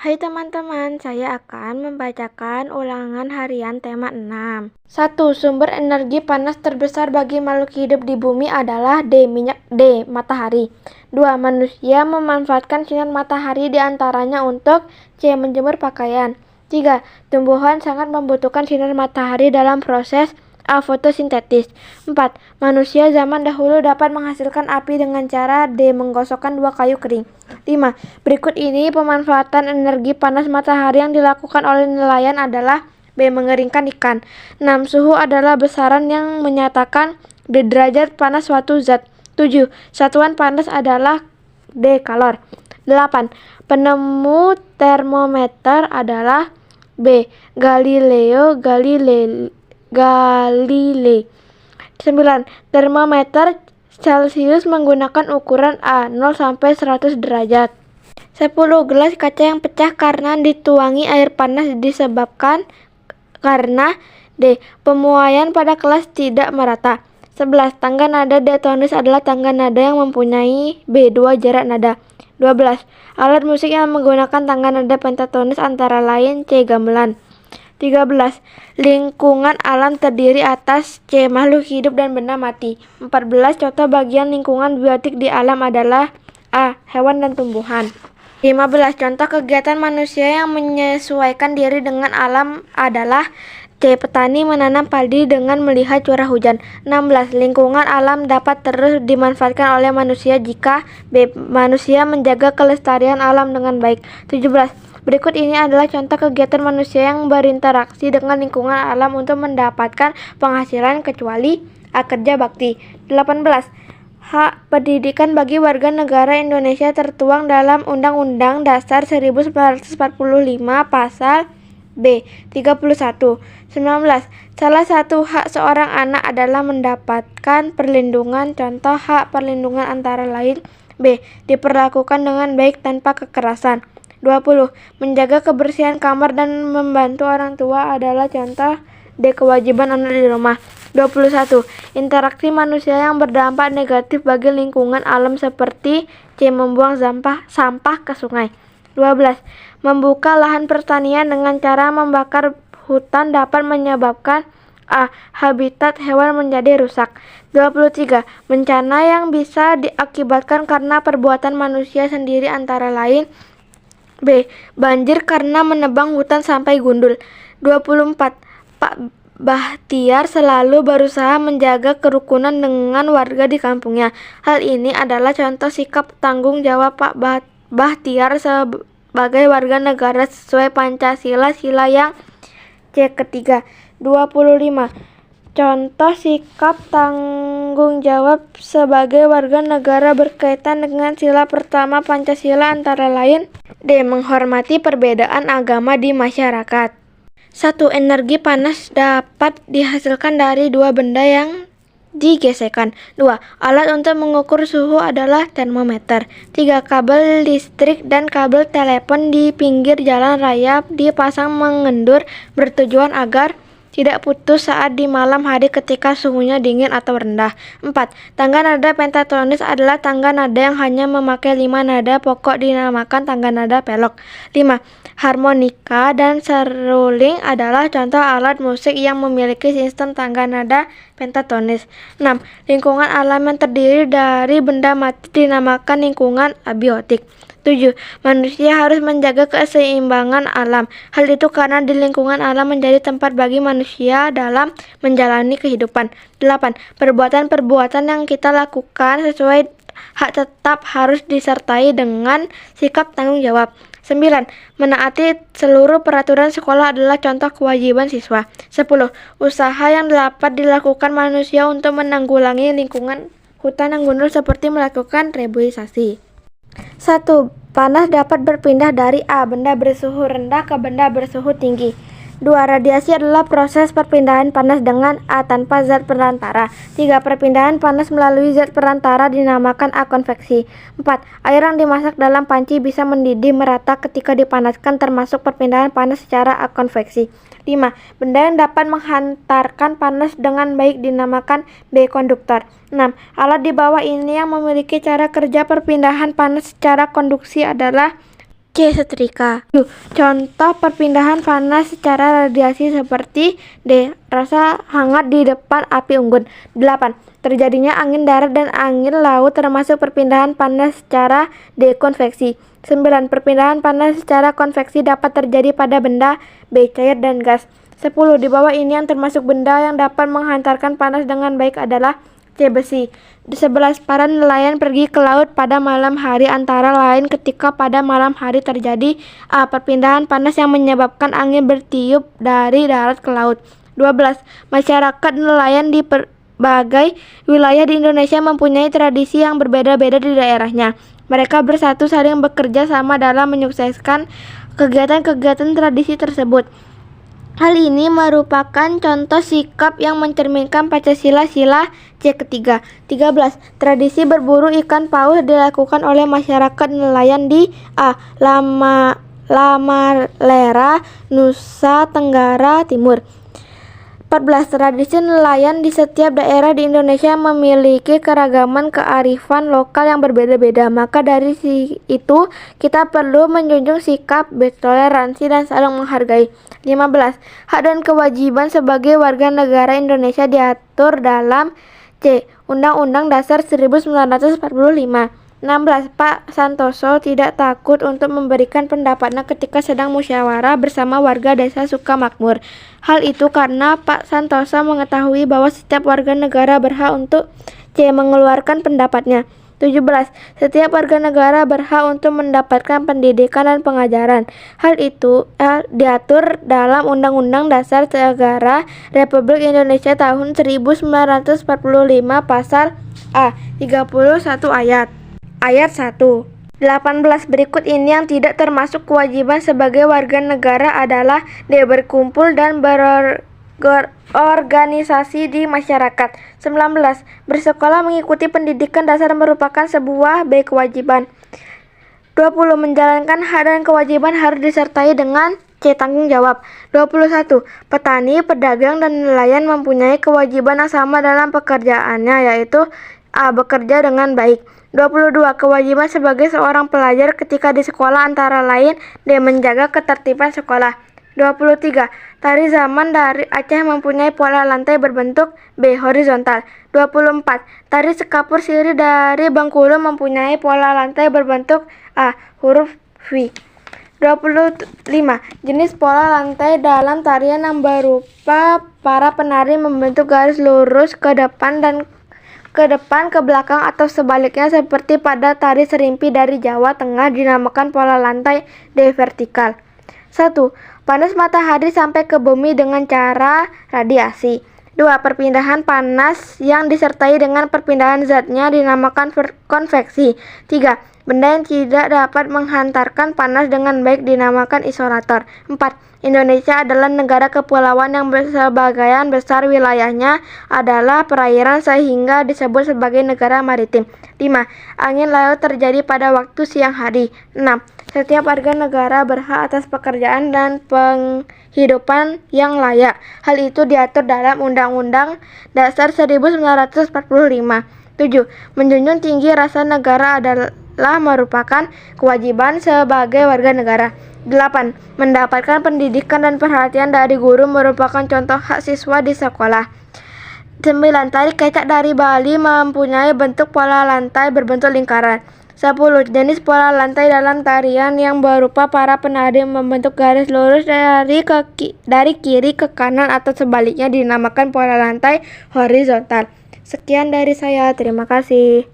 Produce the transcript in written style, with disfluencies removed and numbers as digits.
Hai teman-teman, saya akan membacakan ulangan harian tema 6. 1. Sumber energi panas terbesar bagi makhluk hidup di bumi adalah D. Matahari. 2. Manusia memanfaatkan sinar matahari diantaranya untuk C. Menjemur pakaian. 3. Tumbuhan sangat membutuhkan sinar matahari dalam proses A. Fotosintesis. 4. Manusia zaman dahulu dapat menghasilkan api dengan cara D. Menggosokkan 2 kayu kering. 5. Berikut ini pemanfaatan energi panas matahari yang dilakukan oleh nelayan adalah B. Mengeringkan ikan. 6. Suhu adalah besaran yang menyatakan derajat panas suatu zat. 7. Satuan panas adalah D. Kalor. 8. Penemu termometer adalah B. Galileo Galilei. 9. Termometer Celcius menggunakan ukuran A 0 sampai 100 derajat. 10. Gelas kaca yang pecah karena dituangi air panas disebabkan karena D. Pemuaian pada kelas tidak merata. 11. Tangga nada diatonis adalah tangga nada yang mempunyai B2 jarak nada. 12. Alat musik yang menggunakan tangga nada pentatonis antara lain C. Gamelan. 13. Lingkungan alam terdiri atas C. Makhluk hidup dan benda mati. 14. Contoh bagian lingkungan biotik di alam adalah A. Hewan dan tumbuhan. 15. Contoh kegiatan manusia yang menyesuaikan diri dengan alam adalah C. Petani menanam padi dengan melihat curah hujan. 16. Lingkungan alam dapat terus dimanfaatkan oleh manusia jika B. Manusia menjaga kelestarian alam dengan baik. 17. Berikut ini adalah contoh kegiatan manusia yang berinteraksi dengan lingkungan alam untuk mendapatkan penghasilan kecuali A. Kerja bakti. 18. Hak pendidikan bagi warga negara Indonesia tertuang dalam Undang-Undang Dasar 1945 Pasal B. 31. 19. Salah satu hak seorang anak adalah mendapatkan perlindungan. Contoh hak perlindungan antara lain B. Diperlakukan dengan baik tanpa kekerasan. 20. Menjaga kebersihan kamar dan membantu orang tua adalah contoh D. Kewajiban anak di rumah. 21. Interaksi manusia yang berdampak negatif bagi lingkungan alam seperti C. Membuang sampah ke sungai. 12. Membuka lahan pertanian dengan cara membakar hutan dapat menyebabkan A. Habitat hewan menjadi rusak. 23. Bencana yang bisa diakibatkan karena perbuatan manusia sendiri antara lain B. Banjir karena menebang hutan sampai gundul. 24. Pak Bahtiar selalu berusaha menjaga kerukunan dengan warga di kampungnya. Hal ini adalah contoh sikap tanggung jawab Pak Bahtiar sebagai warga negara sesuai Pancasila sila yang C ketiga. 25. Contoh sikap tanggung jawab sebagai warga negara berkaitan dengan sila pertama Pancasila antara lain D. Menghormati perbedaan agama di masyarakat. 1. Energi panas dapat dihasilkan dari dua benda yang digesekkan. 2. Alat untuk mengukur suhu adalah termometer. 3. Kabel listrik dan kabel telepon di pinggir jalan raya dipasang mengendur bertujuan agar tidak putus saat di malam hari ketika suhunya dingin atau rendah. 4. Tangga nada pentatonis adalah tangga nada yang hanya memakai 5 nada pokok dinamakan tangga nada pelok. 5. Harmonika dan seruling adalah contoh alat musik yang memiliki sistem tangga nada pentatonis. 6. Lingkungan alam yang terdiri dari benda mati dinamakan lingkungan abiotik. 7. Manusia harus menjaga keseimbangan alam. Hal itu karena di lingkungan alam menjadi tempat bagi manusia dalam menjalani kehidupan. 8. Perbuatan-perbuatan yang kita lakukan sesuai hak tetap harus disertai dengan sikap tanggung jawab. 9. Menaati seluruh peraturan sekolah adalah contoh kewajiban siswa. 10. Usaha yang dapat dilakukan manusia untuk menanggulangi lingkungan hutan yang gundul seperti melakukan reboisasi. 1. Panas dapat berpindah dari A. Benda bersuhu rendah ke benda bersuhu tinggi. 2. Radiasi adalah proses perpindahan panas dengan A tanpa zat perantara. 3. Perpindahan panas melalui zat perantara dinamakan A. Konveksi. 4. Air yang dimasak dalam panci bisa mendidih merata ketika dipanaskan termasuk perpindahan panas secara A. Konveksi. 5. Benda yang dapat menghantarkan panas dengan baik dinamakan B. Konduktor. 6. Alat di bawah ini yang memiliki cara kerja perpindahan panas secara konduksi adalah C. Setrika. Contoh perpindahan panas secara radiasi seperti D. Rasa hangat di depan api unggun. 8. Terjadinya angin darat dan angin laut termasuk perpindahan panas secara dekonveksi. 9. Perpindahan panas secara konveksi dapat terjadi pada benda B. Cair dan gas. 10. Di bawah ini yang termasuk benda yang dapat menghantarkan panas dengan baik adalah C. Besi. 11. Para nelayan pergi ke laut pada malam hari antara lain ketika pada malam hari terjadi A. Perpindahan panas yang menyebabkan angin bertiup dari darat ke laut. 12. Masyarakat nelayan di berbagai wilayah di Indonesia mempunyai tradisi yang berbeda-beda di daerahnya. Mereka bersatu saling bekerja sama dalam menyukseskan kegiatan-kegiatan tradisi tersebut. Hal ini merupakan contoh sikap yang mencerminkan Pancasila sila C ketiga. 13. Tradisi berburu ikan paus dilakukan oleh masyarakat nelayan di A. Lamalera, Nusa Tenggara Timur. 14. Tradisi nelayan di setiap daerah di Indonesia memiliki keragaman kearifan lokal yang berbeda-beda. Maka dari itu kita perlu menjunjung sikap bertoleransi dan saling menghargai. 15. Hak dan kewajiban sebagai warga negara Indonesia diatur dalam C. Undang-Undang Dasar 1945. 16. Pak Santoso tidak takut untuk memberikan pendapatnya ketika sedang musyawarah bersama warga desa Sukamakmur. Hal itu karena Pak Santoso mengetahui bahwa setiap warga negara berhak untuk C. mengeluarkan pendapatnya. 17. Setiap warga negara berhak untuk mendapatkan pendidikan dan pengajaran. Hal itu diatur dalam Undang-Undang Dasar Negara Republik Indonesia tahun 1945 pasal A. 31 Ayat 1. 18. Berikut ini yang tidak termasuk kewajiban sebagai warga negara adalah D. Berkumpul dan berorganisasi di masyarakat. 19. Bersekolah mengikuti pendidikan dasar merupakan sebuah B. kewajiban. 20. Menjalankan hak dan kewajiban harus disertai dengan C. Tanggung jawab. 21. Petani, pedagang, dan nelayan mempunyai kewajiban yang sama dalam pekerjaannya, yaitu A. Bekerja dengan baik. 22. Kewajiban sebagai seorang pelajar ketika di sekolah antara lain D. Menjaga ketertiban sekolah. 23. Tari zaman dari Aceh mempunyai pola lantai berbentuk B. Horizontal. 24. Tari sekapur siri dari Bengkulu mempunyai pola lantai berbentuk A. Huruf V. 25. Jenis pola lantai dalam tarian yang berupa para penari membentuk garis lurus ke depan ke belakang atau sebaliknya seperti pada tari serimpi dari Jawa Tengah dinamakan pola lantai D. Vertikal. 1. Panas matahari sampai ke bumi dengan cara radiasi. 2. Perpindahan panas yang disertai dengan perpindahan zatnya dinamakan konveksi. 3. Benda yang tidak dapat menghantarkan panas dengan baik dinamakan isolator. 4. Indonesia adalah negara kepulauan yang sebagian besar wilayahnya adalah perairan sehingga disebut sebagai negara maritim. 5. Angin laut terjadi pada waktu siang hari. 6. Setiap warga negara berhak atas pekerjaan dan penghidupan yang layak. Hal itu diatur dalam Undang-Undang Dasar 1945. 7. Menjunjung tinggi rasa negara adalah merupakan kewajiban sebagai warga negara. 8. Mendapatkan pendidikan dan perhatian dari guru merupakan contoh hak siswa di sekolah. 9. Tari kecak dari Bali mempunyai bentuk pola lantai berbentuk lingkaran. 10. Jenis pola lantai dalam tarian yang berupa para penari membentuk garis lurus dari kiri ke kanan atau sebaliknya dinamakan pola lantai horizontal. Sekian dari saya, terima kasih.